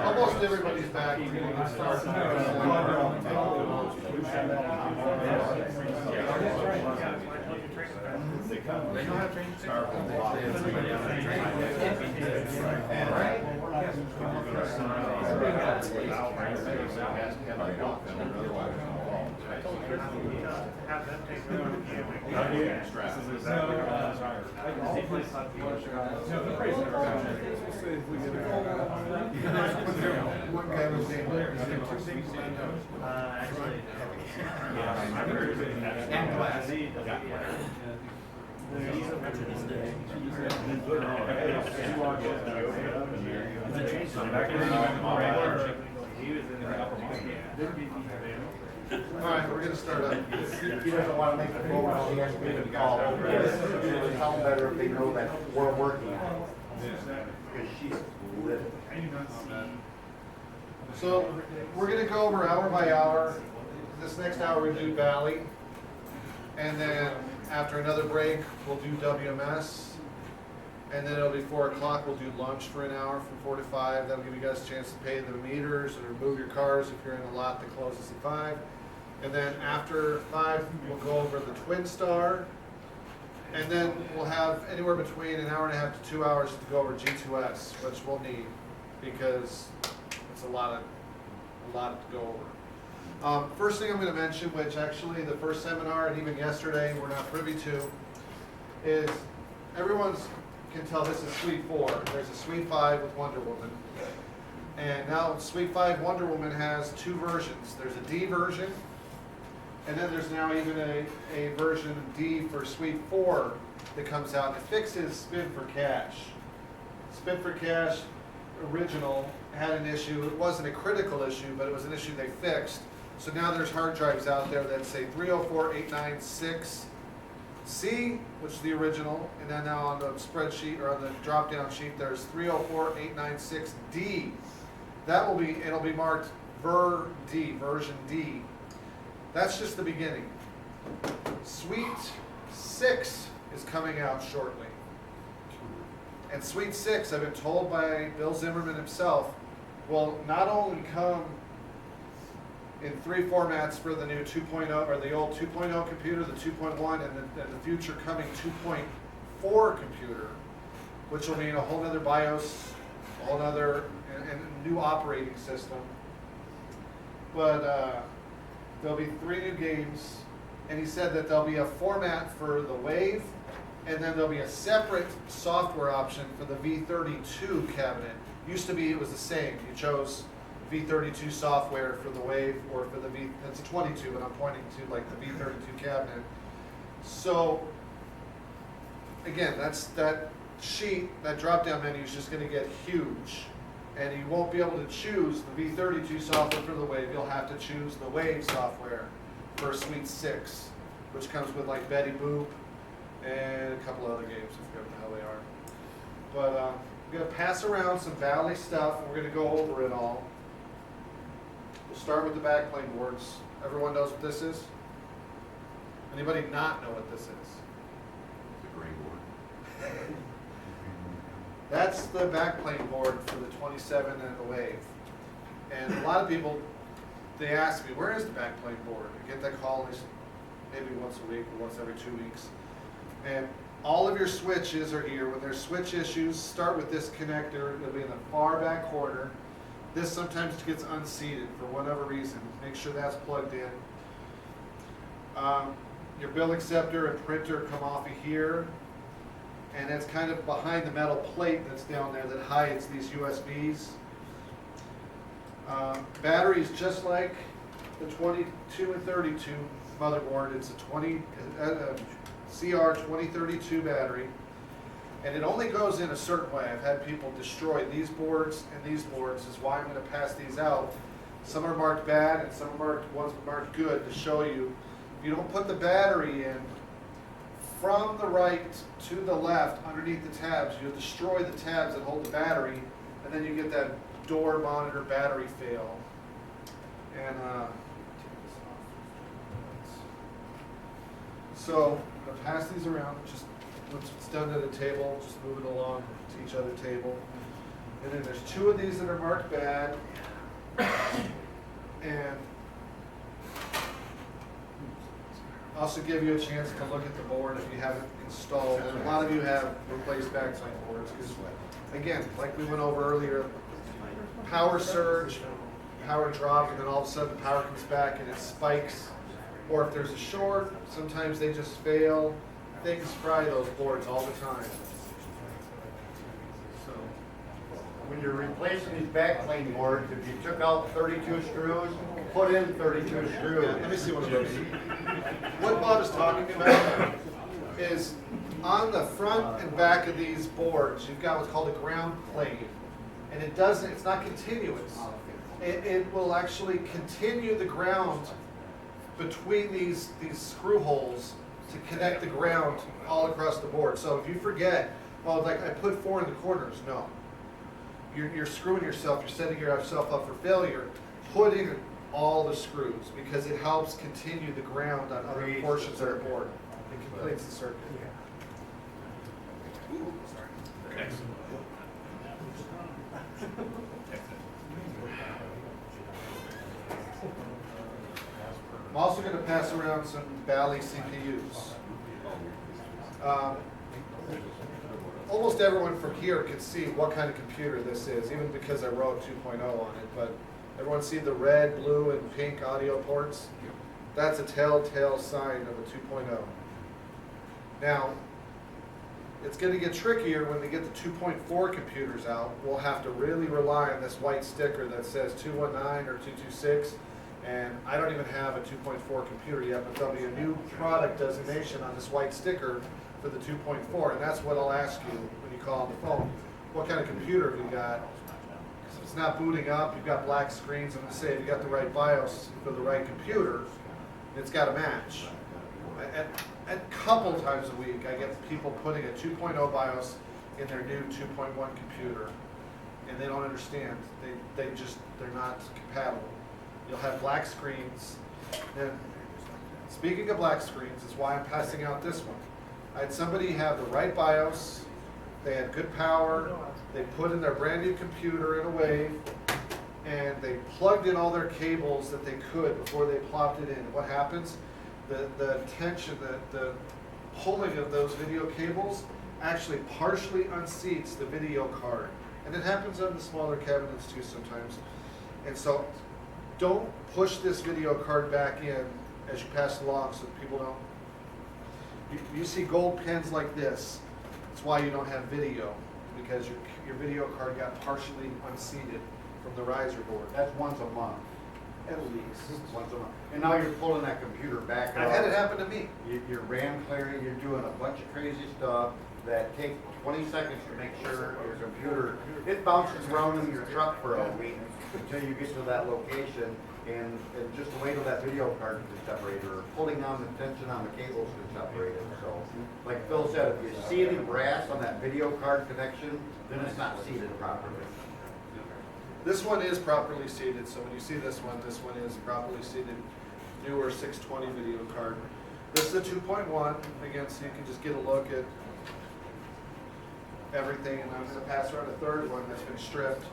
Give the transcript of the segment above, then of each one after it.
Almost everybody's back. All right, we're going to start up. He doesn't want to make the phone call, he has to make a call. It's how better if they know that we're working on it. Because she's livid. So we're going to go over hour by hour. This next hour we do Bally. And then after another break, we'll do WMS. And then it'll be 4 o'clock. We'll do lunch for an hour from 4 to 5. That'll give you guys a chance to pay the meters or move your cars if you're in a lot that closes at 5. And then after 5, we'll go over the Twin Star. And then we'll have anywhere between an hour and a half to 2 hours to go over G2S, which we'll need because it's a lot to go over. First thing I'm going to mention, which actually the first seminar and even yesterday we're not privy to, is everyone's can tell this is Suite 4. There's a Suite 5 with Wonder Woman. And now Suite 5 Wonder Woman has 2 versions. There's a D version, and then there's now even a version D for Suite 4 that comes out. It fixes Spin for Cash. Spin for Cash original had an issue. It wasn't a critical issue, but it was an issue they fixed. So now there's hard drives out there that say 304.896C, which is the original, and then now on the spreadsheet or on the drop-down sheet there's 304.896D. That will be, it'll be marked version D. That's just the beginning. Suite 6 is coming out shortly. And Suite 6, I've been told by Bill Zimmerman himself, will not only come in 3 formats for the new 2.0 or the old 2.0 computer, the 2.1, and the future coming 2.4 computer, which will mean a whole other BIOS, a whole other and new operating system. But there'll be 3 new games, and he said that there'll be a format for the Wave, and then there'll be a separate software option for the V32 cabinet. Used to be it was the same. You chose V32 software for the Wave or for the that's a 22, but I'm pointing to like the V32 cabinet. So again, that sheet, that drop-down menu is just going to get huge. And you won't be able to choose the V32 software for the Wave. You'll have to choose the Wave software for Suite 6, which comes with like Betty Boop and a couple other games. I forget what the hell they are. But we're going to pass around some Bally stuff, and we're going to go over it all. We'll start with the backplane boards. Everyone knows what this is? Anybody not know what this is? The gray board. That's the backplane board for the 27 and the Wave. And a lot of people, they ask me, where is the backplane board? I get that call maybe once a week or once every 2 weeks. And all of your switches are here. When there's switch issues, start with this connector. It'll be in the far back corner. This sometimes gets unseated for whatever reason. Make sure that's plugged in. Your bill acceptor and printer come off of here. And it's kind of behind the metal plate that's down there that hides these USBs. Batteries, just like the 22 and 32 motherboard, it's a CR2032 battery, and it only goes in a certain way. I've had people destroy these boards and these boards, is why I'm going to pass these out. Some are marked bad and some are ones marked good to show you. If you don't put the battery in from the right to the left underneath the tabs, you'll destroy the tabs that hold the battery, and then you get that door monitor battery fail. And So, I'm gonna pass these around, just, once it's done at a table, just move it along to each other table. And then there's 2 of these that are marked bad. And also give you a chance to look at the board if you haven't installed, and a lot of you have replaced backside boards, because, again, like we went over earlier, power surge, power drop, and then all of a sudden power comes back and it spikes. Or if there's a short, sometimes they just fail. Things fry those boards all the time. So, When you're replacing these backplane boards, if you took out 32 screws, put in 32 screws. yeah, let me see one of those. What Bob is talking about is on the front and back of these boards, you've got what's called a ground plane. And it's not continuous. It will actually continue the ground between these screw holes to connect the ground all across the board. So if you forget, well, like I put 4 in the corners, no. You're screwing yourself, you're setting yourself up for failure. Put in all the screws because it helps continue the ground on other portions of the board. It completes the circuit. I'm also going to pass around some Bally CPUs. Almost everyone from here can see what kind of computer this is, even because I wrote 2.0 on it. But everyone see the red, blue, and pink audio ports? That's a telltale sign of a 2.0. Now, it's going to get trickier when they get the 2.4 computers out. We'll have to really rely on this white sticker that says 219 or 226. And I don't even have a 2.4 computer yet, but there'll be a new product designation on this white sticker for the 2.4, and that's what I'll ask you when you call on the phone. What kind of computer have you got? If it's not booting up, you've got black screens, I'm going to say if you got the right BIOS for the right computer, it's got to match. A couple times a week, I get people putting a 2.0 BIOS in their new 2.1 computer, and they don't understand. They're not compatible. You'll have black screens. And speaking of black screens, is why I'm passing out this one. I had somebody have the right BIOS, they had good power, they put in their brand new computer in a wave, and they plugged in all their cables that they could before they plopped it in. What happens? The tension, the pulling of those video cables actually partially unseats the video card. And it happens on the smaller cabinets too sometimes. And so don't push this video card back in as you pass along so that people don't. You see gold pens like this. That's why you don't have video, because your video card got partially unseated from the riser board. That's once a month. At least. Once a month. And now you're pulling that computer back up. I've had it happen to me. You're RAM clearing, you're doing a bunch of crazy stuff that take 20 seconds to make sure your computer, it bounces around in your truck for a week until you get to that location, and just wait till that video card is separated, or pulling on the tension on the cables is separated. So, like Phil said, if you see any brass on that video card connection, then it's not seated properly. This one is properly seated, so when you see this one is properly seated. Newer 620 video card. This is a 2.1, again, so you can just get a look at everything, and I'm going to pass around a third one that's been stripped,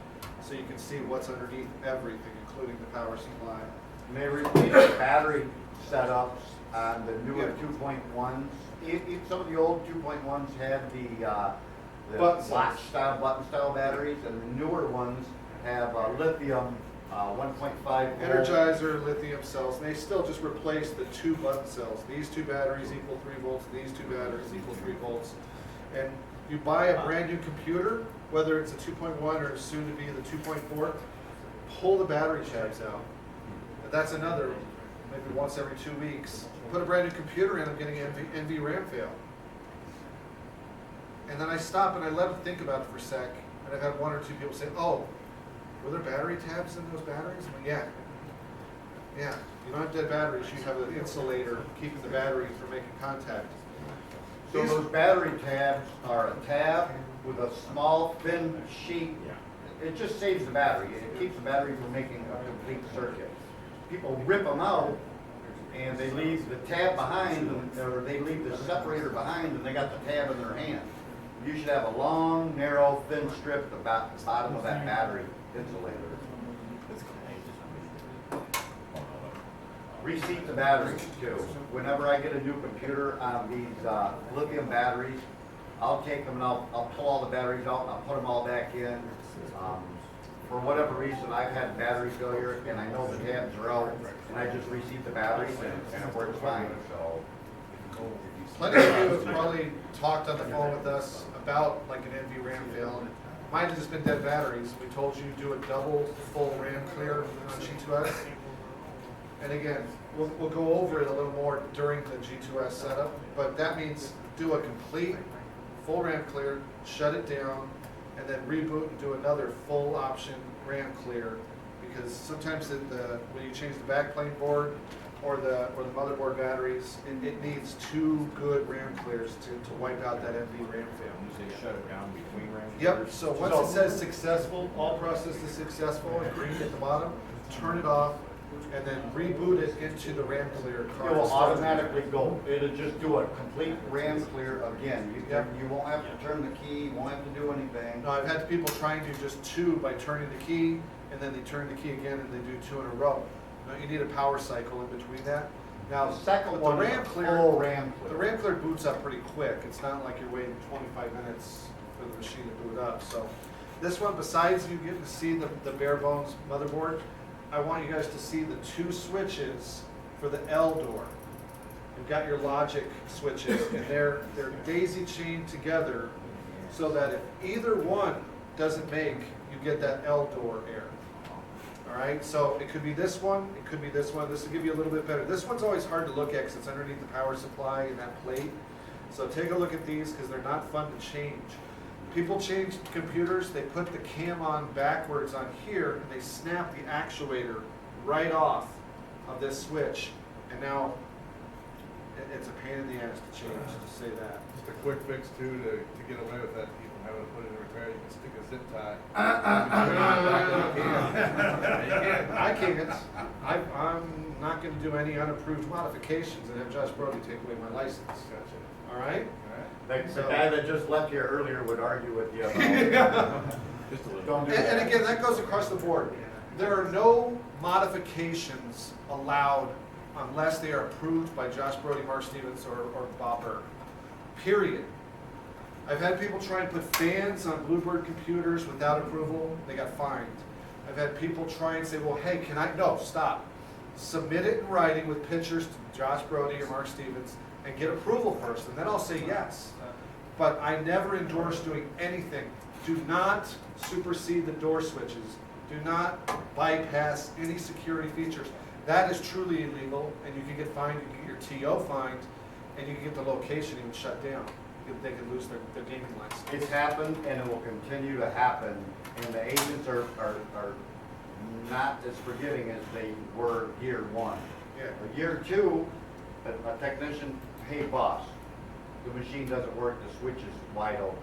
so you can see what's underneath everything, including the power supply. And they replace the battery setups on the newer 2.1s. Some of the old 2.1s had the Button button style batteries, and the newer ones have lithium 1.5 Energizer lithium cells, and they still just replace the 2 button cells. These 2 batteries equal 3 volts, these 2 batteries equal 3 volts. And you buy a brand new computer, whether it's a 2.1 or soon to be the 2.4, pull the battery tabs out. And that's another, maybe once every 2 weeks. Put a brand new computer in, I'm getting NV RAM fail. And then I stop and I let them think about it for a sec, and I've had 1 or 2 people say, oh, were there battery tabs in those batteries? I'm like, yeah. Yeah, you don't have dead batteries, you have an insulator keeping the battery from making contact. So those battery tabs are a tab with a small thin sheet. It just saves the battery. It keeps the battery from making a complete circuit. People rip them out and they leave the tab behind, or they leave the separator behind, and they got the tab in their hand. You should have a long, narrow, thin strip about the bottom of that battery insulator. Reseat the batteries too. Whenever I get a new computer on these lithium batteries, I'll take them and I'll pull all the batteries out and I'll put them all back in. For whatever reason, I've had battery failure and I know the tabs are out, and I just reseat the batteries and it works fine, so. Plenty of you have probably talked on the phone with us about like an NV RAM fail. Mine has just been dead batteries. We told you do a double full RAM clear on G2S. And again, we'll go over it a little more during the G2S setup, but that means do a complete full RAM clear, shut it down, and then reboot and do another full option RAM clear. Because sometimes when you change the backplane board or the motherboard batteries, it needs 2 good RAM clears to wipe out that NV RAM fail. You say shut it down between RAM? Yep, so once it says successful, all process is successful, and green at the bottom, turn it off, and then reboot it into the RAM clear It card. will automatically go. It'll just do a complete RAM clear again. Yep. You won't have to turn the key, you won't have to do anything. No, I've had people try and do just 2 by turning the key, and then they turn the key again, and they do 2 in a row. No, you need a power cycle in between that. Now, The second with one the is RAM a clear, full RAM the clear. RAM clear boots up pretty quick. It's not like you're waiting 25 minutes for the machine to boot up. So this one, besides you getting to see the bare bones motherboard, I want you guys to see the 2 switches for the L door. You've got your logic switches, and they're daisy chained together so that if either one doesn't make, you get that L door error. All right, so it could be this one, it could be this one. This will give you a little bit better. This one's always hard to look at because it's underneath the power supply and that plate. So take a look at these because they're not fun to change. People change computers, they put the cam on backwards on here, and they snap the actuator right off of this switch, and now it's a pain in the ass to change, to say that. Just a quick fix too, to get away with that, people having to put it in repair, you can stick a zip tie. I can't. I'm not gonna do any unapproved modifications and have Josh Brody take away my license. Gotcha. All right? The guy that just left here earlier would argue with you about Just a little. don't do And that. again, that goes across the board. There are no modifications allowed unless they are approved by Josh Brody, Mark Stevens, or Bob Burke. Period. I've had people try and put fans on Bluebird computers without approval, they got fined. I've had people try and say, well, hey, can I, no, stop. Submit it in writing with pictures to Josh Brody or Mark Stevens and get approval first, and then I'll say yes. But I never endorse doing anything. Do not supersede the door switches. Do not bypass any security features. That is truly illegal, and you can get fined, you can get your TO fined, and you can get the location even shut down. They could lose their gaming license. It's happened and it will continue to happen, and the agents are not as forgiving as they were year 1. Yeah. Year 2, a technician, hey boss, the machine doesn't work, the switch is wide open.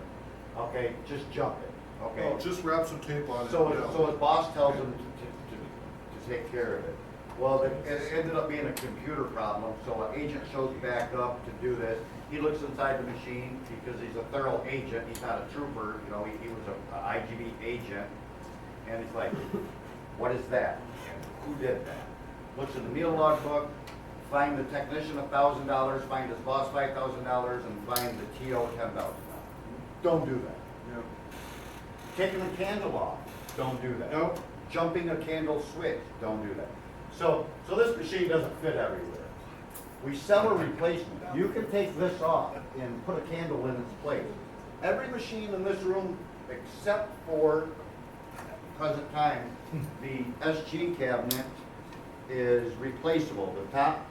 Okay, just jump it, okay? Oh, just wrap some tape on it. So, you know. so his boss tells him to take care of it. Well, it ended up being a computer problem, so an agent shows back up to do this. He looks inside the machine because he's a thorough agent, he's not a trooper, you know, he was a IGB agent. And he's like, what is that? And who did that? Looks in the meal log book, find the technician $1,000, find his boss $5,000, and find the TO $10,000. Don't do that. Yeah. Taking a candle off, don't do that. Nope. Jumping a candle switch, don't do that. So this machine doesn't fit everywhere. We sell a replacement. You can take this off and put a candle in its place. Every machine in this room, except for present time, the SG cabinet is replaceable. The top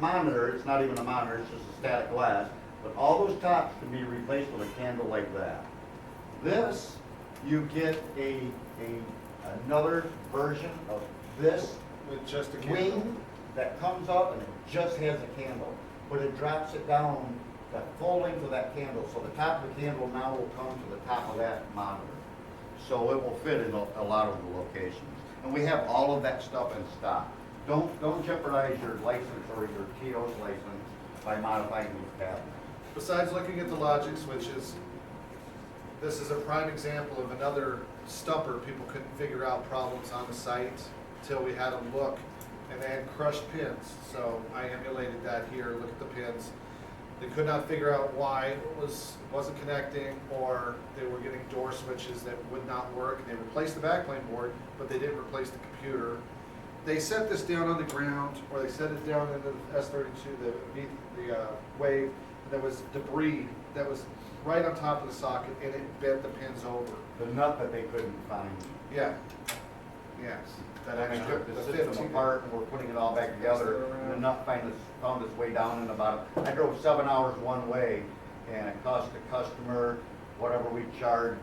monitor, it's not even a monitor, it's just a static glass, but all those tops can be replaced with a candle like that. This, you get another version of this With just a candle. wing that comes up and it just has a candle, but it drops it down the full length of that candle, so the top of the candle now will come to the top of that monitor. So it will fit in a lot of the locations. And we have all of that stuff in stock. don't jeopardize your license or your TO's license by modifying these cabinets. Besides looking at the logic switches, this is a prime example of another stumper. People couldn't figure out problems on the site till we had them look, and they had crushed pins. So I emulated that here. Look at the pins. They could not figure out why it wasn't connecting, or they were getting door switches that would not work. They replaced the backplane board, but they didn't replace the computer. They set this down on the ground, or they set it down into the S32, the wave. And there was debris that was right on top of the socket, and it bent the pins over. The nut that they couldn't find. Yeah. Yes. That And they extra, took the the system 15 apart and we're putting it all back together. And the nut found its way down in about, I drove 7 hours one way, and it cost the customer whatever we charge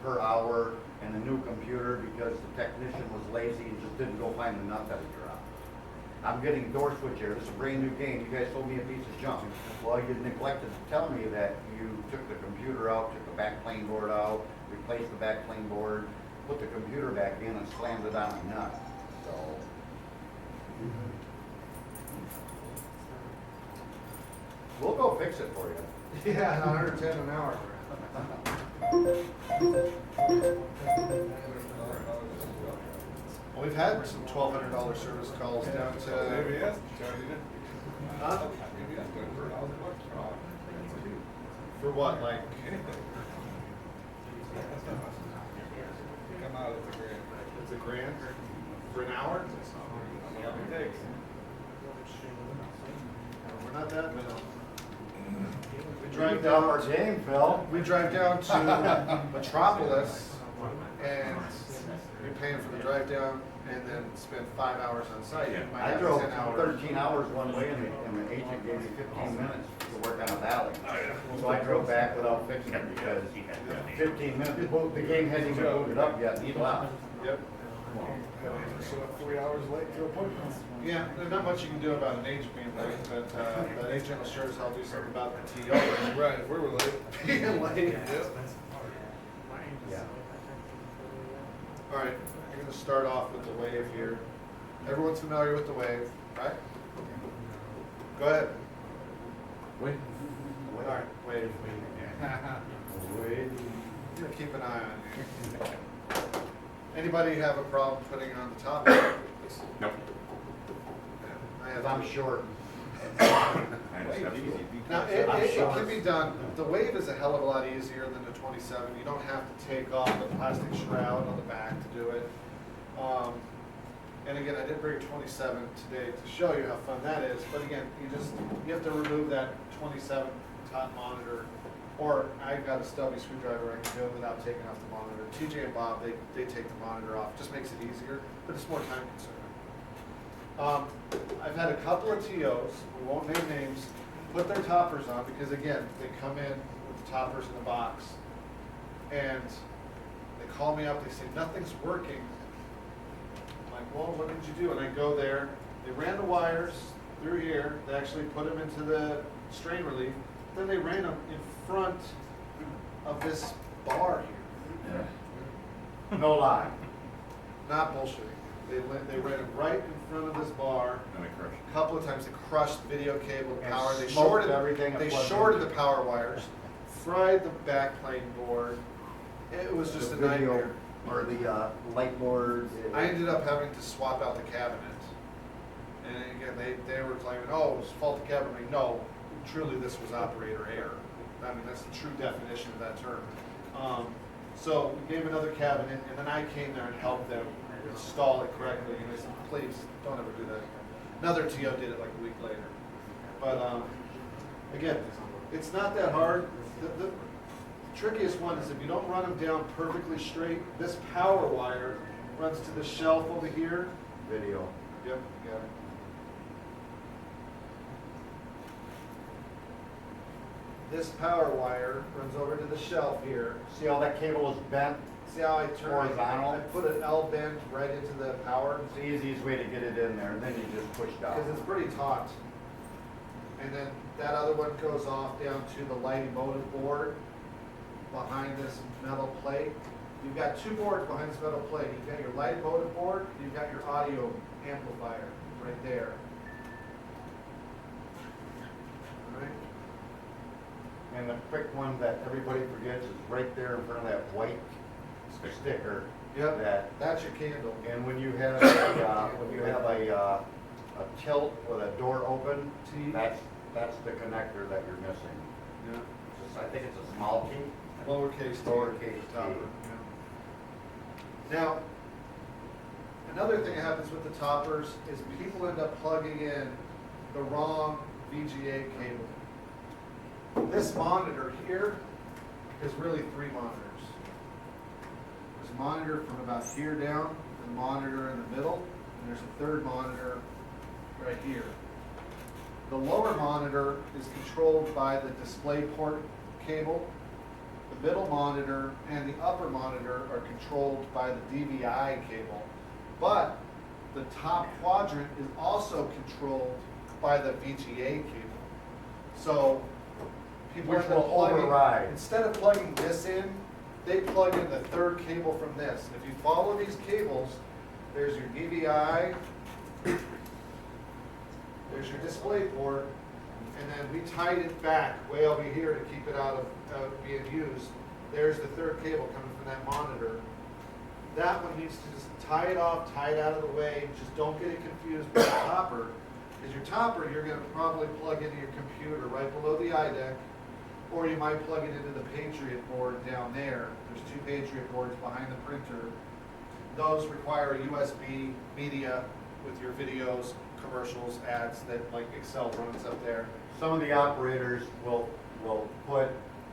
per hour and a new computer because the technician was lazy and just didn't go find the nut that had dropped. I'm getting door switch here. This is a brand new game. You guys sold me a piece of junk. Well, you neglected to tell me that you took the computer out, took the backplane board out, replaced the backplane board, put the computer back in and slammed it on a nut. So. We'll go fix it for you. Yeah, 110 an hour. Well, we've had some $1,200 service calls down Maybe to, yes, charging it. huh? Maybe yes, doing $1,000 per hour. For what, like, Come out of the grant. it's a grand for an hour? How long it takes. We're not that minimal. We You drive got our down, game, Phil. we drive down to Metropolis, and you're paying for the drive down, and then spend 5 hours on site. You might I have drove 10 hours. 13 hours one way and the agent gave me 15 minutes to work on a Valley. So I drove back without fixing it because 15 minutes, the game hadn't even loaded up yet, and he left. Yep. Show up 3 hours late to appointments. Yeah, there's not much you can do about an agent being late, but that agent will sure as hell do something about the TO Right, if we were late. being late. Yeah. All right, I'm gonna start off with the wave here. Everyone's familiar with the wave, right? Go ahead. Wait. All right, wave. Wait. I'm gonna keep an eye on you. Anybody have a problem putting it on the top? Nope. I have. I'm short. I just have to. Now, it can be done. The wave is a hell of a lot easier than the 27. You don't have to take off the plastic shroud on the back to do it. And again, I did bring a 27 today to show you how fun that is. But again, you have to remove that 27 top monitor. Or I've got a stubby screwdriver I can do it without taking off the monitor. TJ and Bob, they take the monitor off. Just makes it easier, but it's more time consuming. I've had a couple of TOs, we won't name names, put their toppers on because again, they come in with the toppers in the box and they call me up, they say, nothing's working. I'm like, well, what did you do? And I go there, they ran the wires through here, they actually put them into the strain relief, then they ran them in front of this bar here. No lie. Not bullshitting. They ran it right in front of this bar. And I crushed. A couple of times they crushed video cable, the And power. They smoked shorted everything and They plugged shorted in. the power wires, fried the backplane board. It was just The a video nightmare. or the light board. I ended up having to swap out the cabinet. And again, they were claiming, oh, it was faulty cabinet. I mean, no, truly this was operator error. I mean, that's the true definition of that term. So we gave another cabinet, and then I came there and helped them install it correctly. And they said, please, don't ever do that. Another TO did it like a week later. But again, it's not that hard. The trickiest one is if you don't run them down perfectly straight, this power wire runs to the shelf over here. Video. Yep, got it. This power wire runs over to the shelf here. See how that cable is bent? See how I turn it? Horizontal? I put an L bend right into the power It's the easiest way to get it in there, and then you just push down. because it's pretty taut. And then that other one goes off down to the lighting motive board behind this metal plate. You've got two boards behind this metal plate. You've got your lighting motive board, you've got your audio amplifier. right there. All right. And the quick one that everybody forgets is right there in front of that white sticker. Yep, That, that's your candle. and when you have a tilt with a door open, T. that's the connector that you're missing. Yeah. I think it's a small key. Lowercase t. Lowercase t. Topper, yeah. Now, another thing that happens with the toppers is people end up plugging in the wrong VGA cable. This monitor here is really 3 monitors. There's a monitor from about here down, and a monitor in the middle, and there's a third monitor right here. The lower monitor is controlled by the display port cable. The middle monitor and the upper monitor are controlled by the DVI cable. But the top quadrant is also controlled by the VGA cable. So people Which end up will plugging, override. instead of plugging this in, they plug in the third cable from this. And if you follow these cables, there's your DVI, there's your display port, and then we tied it back way over here to keep it out of being used. There's the third cable coming from that monitor. That one needs to just tie it off, tie it out of the way. Just don't get it confused with the topper. Because your topper, you're going to probably plug into your computer right below the iDeck, or you might plug it into the Patriot board down there. There's 2 Patriot boards behind the printer. Those require a USB media with your videos, commercials, ads that like Excel runs up there. Some of the operators will put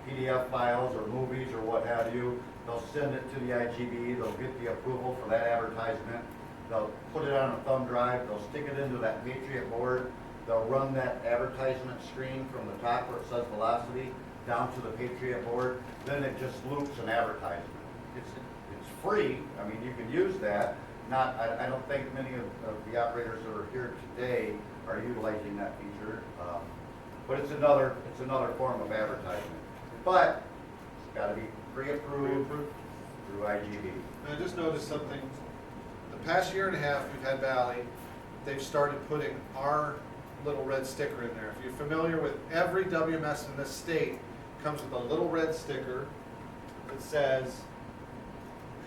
PDF files or movies or what have you. They'll send it to the IGB, they'll get the approval for that advertisement. They'll put it on a thumb drive, they'll stick it into that Patriot board. They'll run that advertisement screen from the top where it says velocity down to the Patriot board. Then it just loops an advertisement. It's free, I mean, you can use that. I don't think many of the operators that are here today are utilizing that feature. But it's another form of advertisement. But it's gotta be pre-approved through IGB. And I just noticed something. The past year and a half we've had Bally, they've started putting our little red sticker in there. If you're familiar with every WMS in this state, comes with a little red sticker that says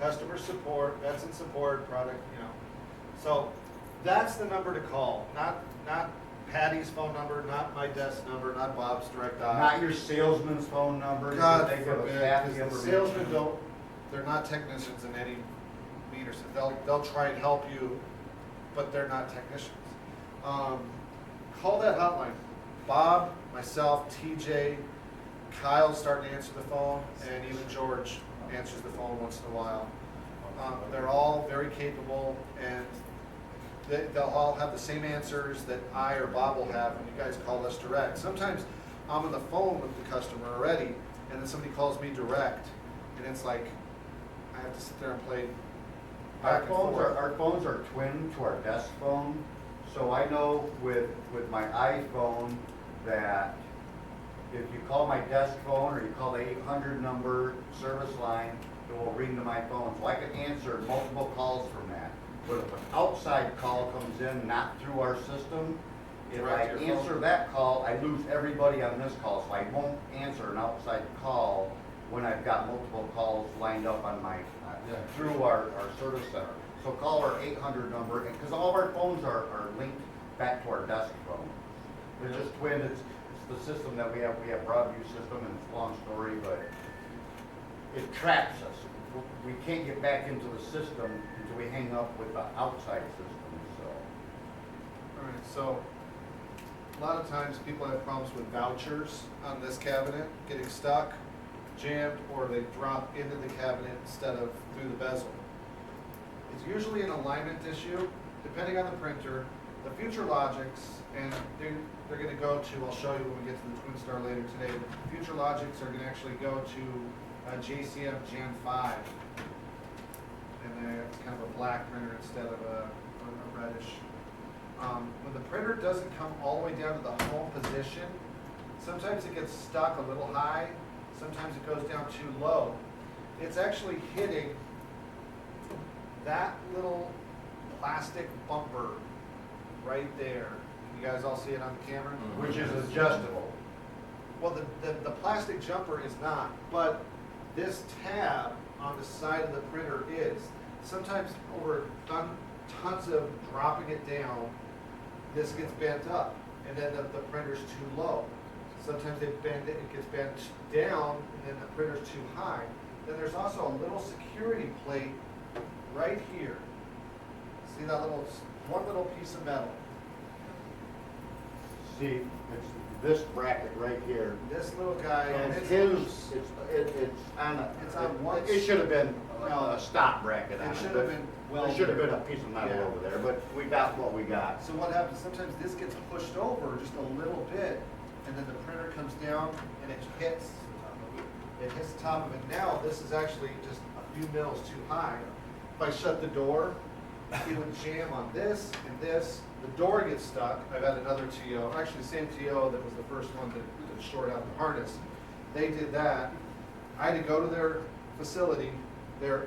customer support, vets and support, product, you know. So that's the number to call, not Patty's phone number, not my desk number, not Bob's direct dial. Not your salesman's phone number. God they give us forbid, half the because the information. salesmen they're not technicians in any meter. So they'll try and help you, but they're not technicians. Call that hotline. Bob, myself, TJ, Kyle's starting to answer the phone, and even George answers the phone once in a while. They're all very capable, and they'll all have the same answers that I or Bob will have when you guys call us direct. Sometimes I'm on the phone with the customer already, and then somebody calls me direct, and it's like I have to sit there and play back and forth. Our phones are twin to our desk phone, so I know with my iPhone that if you call my desk phone or you call the 800 number service line, it will ring to my phone, so I can answer multiple calls from that. But if an outside call comes in, not through our system, if I Direct to your answer phone. that call, I lose everybody on this call, so I won't answer an outside call when I've got multiple calls lined up on my, through our service center. So call our 800 number, because all of our phones are linked back to our desk phone. They're just twin, it's the system that we have Broadview system, and it's a long story, but it tracks us. We can't get back into the system until we hang up with the outside system, so. All right, so a lot of times people have problems with vouchers on this cabinet, getting stuck, jammed, or they drop into the cabinet instead of through the bezel. It's usually an alignment issue, depending on the printer. The Future Logics, and they're going to go to, I'll show you when we get to the Twin Star later today, the Future Logics are going to actually go to JCM Gen 5. And it's kind of a black printer instead of a reddish. When the printer doesn't come all the way down to the home position, sometimes it gets stuck a little high, sometimes it goes down too low. It's actually hitting that little plastic bumper right there. You guys all see it on the camera? Which is adjustable. Well, the plastic jumper is not, but this tab on the side of the printer is. Sometimes over tons of dropping it down, this gets bent up, and then the printer's too low. Sometimes they bend it, it gets bent down, and then the printer's too high. Then there's also a little security plate right here. See that one little piece of metal? See, it's this bracket right here. This little guy, and And it's his, loose. it's on a, It's on one it should have been No. a stop bracket on It it. should but have been There should have been a welded. piece of metal Yeah. over there, but we got what we got. So what happens, sometimes this gets pushed over just a little bit, and then the printer comes down and it hits the top of it. Now, this is actually just a few mils too high. If I shut the door, it would jam on this and this. The door gets stuck. I've had another TO, actually the same TO that was the first one to short out the harness. They did that. I had to go to their facility, their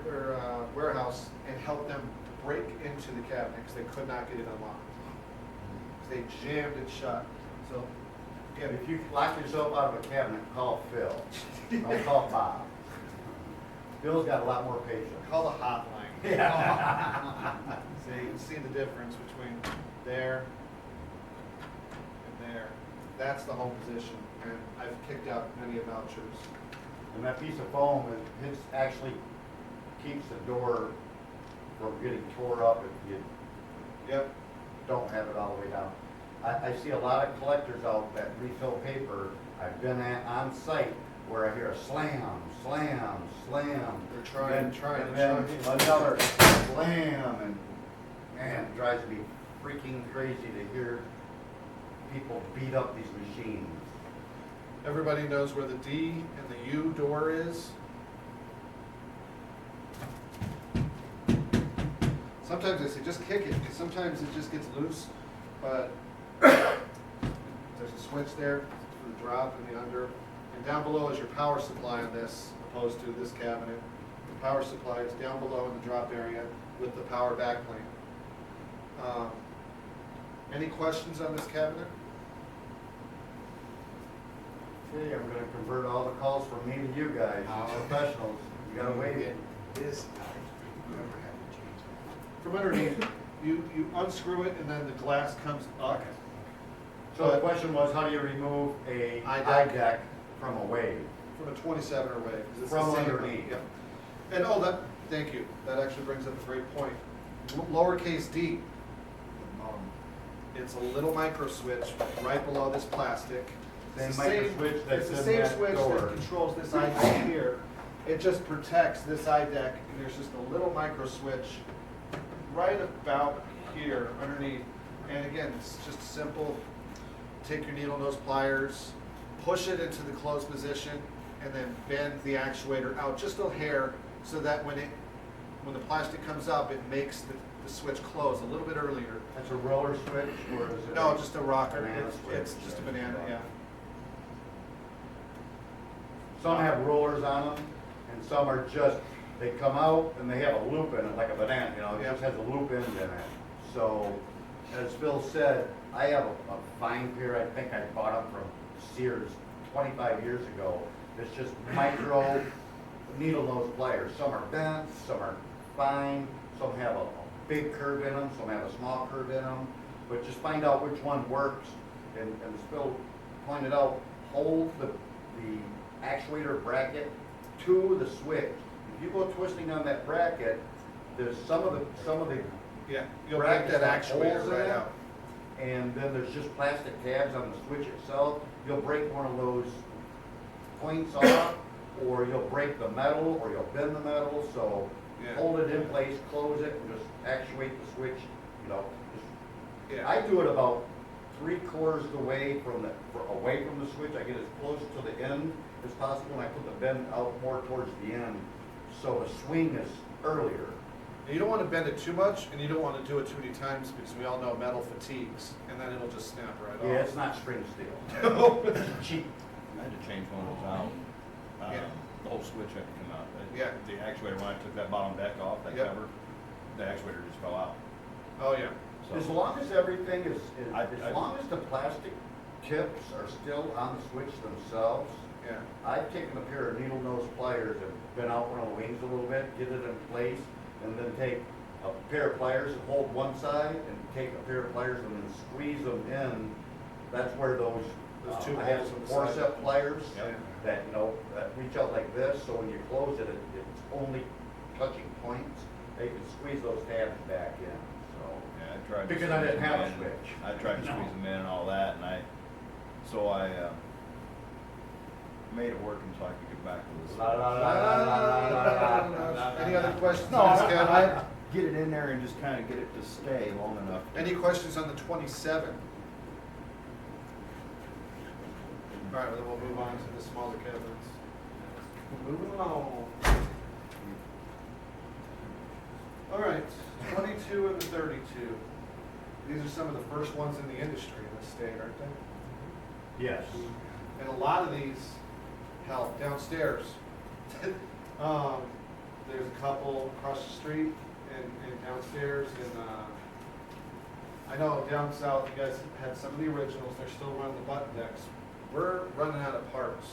warehouse, and help them break into the cabinet because they could not get it unlocked. They jammed it shut. So, yeah, If you lock yourself out of a cabinet, call Phil. Don't call Bob. Phil's got a lot more patience. call the hotline. Yeah. So you can see the difference between there and there. That's the home position, and I've kicked out many vouchers. And that piece of foam, it actually keeps the door from getting tore up if you Yep. don't have it all the way down. I see a lot of collectors out that refill paper. I've been on site where I hear a slam, slam, slam. They're trying, And then another slam, and man, it drives me freaking crazy to hear people beat up these machines. Everybody knows where the D and the U door is. Sometimes I say just kick it, because sometimes it just gets loose, but there's a switch there for the drop and the under. And down below is your power supply on this, opposed to this cabinet. The power supply is down below in the drop area with the power backplane. Any questions on this cabinet? Okay, I'm gonna convert all the calls from me to you guys, you professionals. You gotta wait. This. From underneath, you unscrew it and then the glass comes up. So the question was, how do you remove a Eye eye deck. deck from a wave? From a 27 or wave. 'Cause it's From the same- underneath. Yep. And thank you, that actually brings up a great point. Lowercase d, it's a little micro switch right below this plastic. It's Same the micro switch that's It's the in same that switch door. that controls this eye deck here. It just protects this eye deck, and there's just a little micro switch right about here underneath. And again, it's just simple. Take your needle nose pliers, push it into the closed position, and then bend the actuator out just a hair so that when the plastic comes up, it makes the switch close a little bit earlier. That's a roller switch, or is it? No, just a rocker. Banana It's switch. just a banana, yeah. Some have rollers on them, and some are just, they come out and they have a loop in it, like a banana, you know, it just has a loop end in it. So, as Phil said, I have a fine pair, I think I bought them from Sears 25 years ago. It's just micro needle nose pliers. Some are bent, some are fine, some have a big curve in them, some have a small curve in them. But just find out which one works. And as Phil pointed out, hold the actuator bracket to the switch. If you go twisting on that bracket, there's some of the Yeah, you'll break that brackets have actuator holes in right it, out. and then there's just plastic tabs on the switch itself. You'll break one of those points off, or you'll break the metal, or you'll bend the metal, so Yeah. hold it in place, close it, and just actuate the switch, you know. Yeah. I do it about 3/4 the way away from the switch. I get as close to the end as possible, and I put the bend out more towards the end, so the swing is earlier. You don't want to bend it too much, and you don't want to do it too many times, because we all know metal fatigues, and then it'll just snap right off. Yeah, it's not spring steel. It's cheap. I had to change one of those out. Yeah. The whole switch had to come out. Yeah. The actuator, when I took that bottom deck off, that Yep. cover, the actuator just fell out. Oh, yeah. So- As long as everything is, I- as long as the plastic tips are still on the switch themselves, Yeah. I've taken a pair of needle nose pliers and been out on the wings a little bit, get it in place, and then take a pair of pliers and hold one side, and take a pair of pliers and then squeeze them in. That's where those two I have holes some inside. forceps pliers Yep. that, you know, that reach out like this, so when you close it, it's only touching points. They can squeeze those tabs back in, so. Yeah, I tried. to Because I didn't squeeze have a them in. switch. I tried to squeeze them in and all that, and I made it work until I could get back to the. La, la, la, la, la, la, la. Any other questions No, on this, Kevin? I get it in there and just kind of get it to stay long enough. Any questions on the 27? All right, well, then we'll move on to the smaller cabinets. Moving along. All right, 22 and the 32. These are some of the first ones in the industry in this state, aren't they? Yes. And a lot of these, hell, downstairs. There's a couple across the street and downstairs, and I know down south you guys had some of the originals. They're still running the button decks. We're running out of parts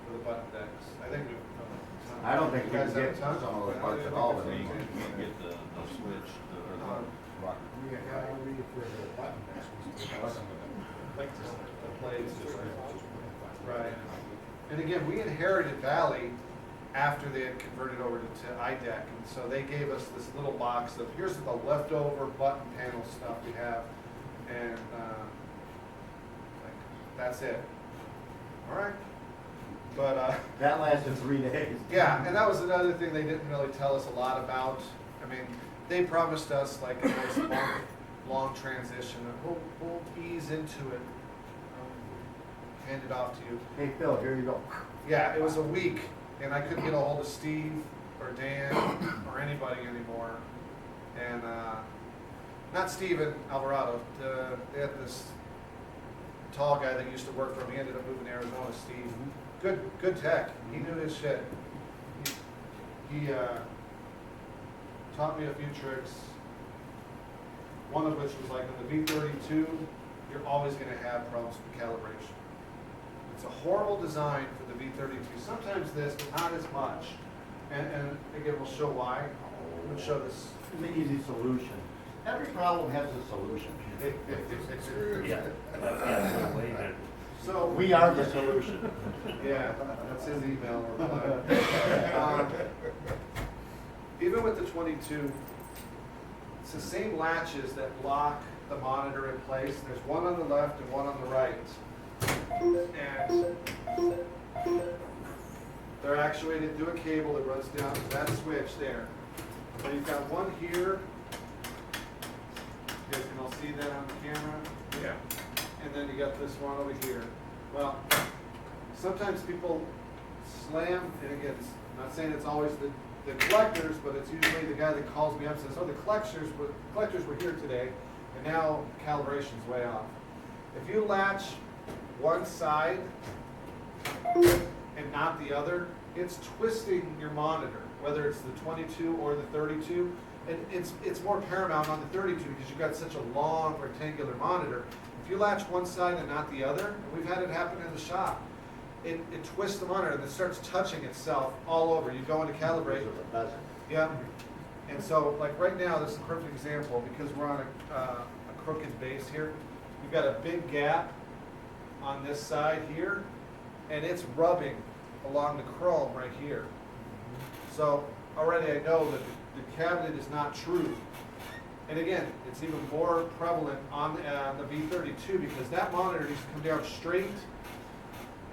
for the button decks. I think we've. I don't think you we guys can have get a ton? some of those Yeah, parts I at think all it's So you anymore. can't get the switch, or the rocker. Like the plates. Right. And again, we inherited Bally after they had converted over to iDeck, and so they gave us this little box of, here's the leftover button panel stuff we have, and like, that's it. All right. But That lasted 3 days. yeah, and that was another thing they didn't really tell us a lot about. I mean, they promised us like a nice long transition, and we'll ease into it. Hand it off to you. Hey, Phil, here you go. Yeah, it was a week, and I couldn't get a hold of Steve or Dan or anybody anymore. And not Steven Alvarado. They had this tall guy that used to work for him. He ended up moving to Arizona. Steve, good tech. He knew his shit. He taught me a few tricks. One of which was like on the V32, you're always going to have problems with calibration. It's a horrible design for the V32. Sometimes this, but not as much. And again, we'll show why. We'll show this. It's an easy solution. Every problem has a solution. So We are the solution. Yeah, that's his email. Even with the 22, it's the same latches that lock the monitor in place. There's one on the left and one on the right. And they're actuated through a cable that runs down to that switch there. So you've got one here. You guys can all see that on the camera. Yeah. And then you got this one over here. Well, sometimes people slam, and again, I'm not saying it's always the collectors, but it's usually the guy that calls me up and says, oh, the collectors were here today, and now calibration's way off. If you latch one side and not the other, it's twisting your monitor, whether it's the 22 or the 32. And it's more paramount on the 32 because you've got such a long rectangular monitor. If you latch one side and not the other, and we've had it happen in the shop, it twists the monitor and it starts touching itself all over. You go into calibrate. Yeah. And so, like right now, this is a perfect example because we're on a crooked base here. You've got a big gap on this side here, and it's rubbing along the chrome right here. So already I know that the cabinet is not true. And again, it's even more prevalent on the V32 because that monitor needs to come down straight.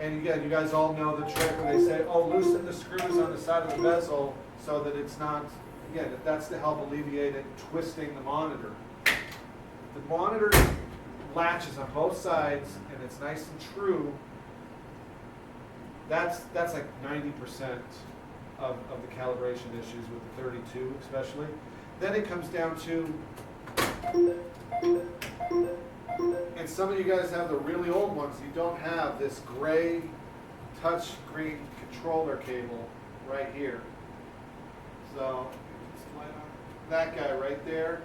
And again, you guys all know the trick where they say, oh, loosen the screws on the side of the bezel so that it's not, again, that's to help alleviate it twisting the monitor. The monitor latches on both sides and it's nice and true. That's like 90% of the calibration issues with the 32 especially. Then it comes down to, and some of you guys have the really old ones, you don't have this gray touch screen controller cable right here. So, that guy right there,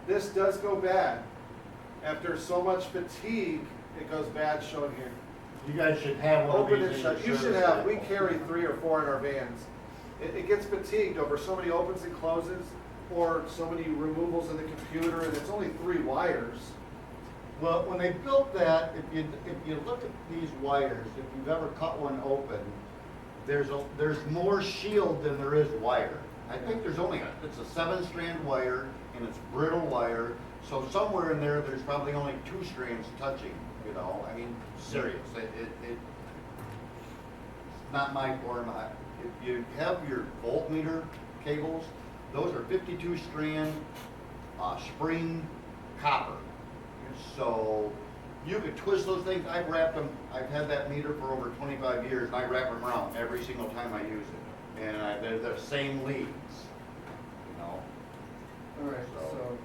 this does go bad. After so much fatigue, it goes bad shown here. You guys should have one of Open these and in shut, your you should service have, we vehicle. carry 3 or 4 in our vans. It gets fatigued over so many opens and closes, or so many removals in the computer, and it's only 3 wires. Well, when they built that, if you look at these wires, if you've ever cut one open, there's more shield than there is wire. I think there's only it's a 7-strand wire and it's brittle wire, so somewhere in there, there's probably only 2 strands touching, you know, I mean, serious, it's not my form. If you have your voltmeter cables, those are 52-strand, spring copper. So you could twist those things. I've wrapped them, I've had that meter for over 25 years, and I wrap them around every single time I use it. And they're the same leads, you know? All right, So-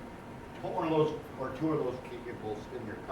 Put one of those, or 2 of those cables in your car.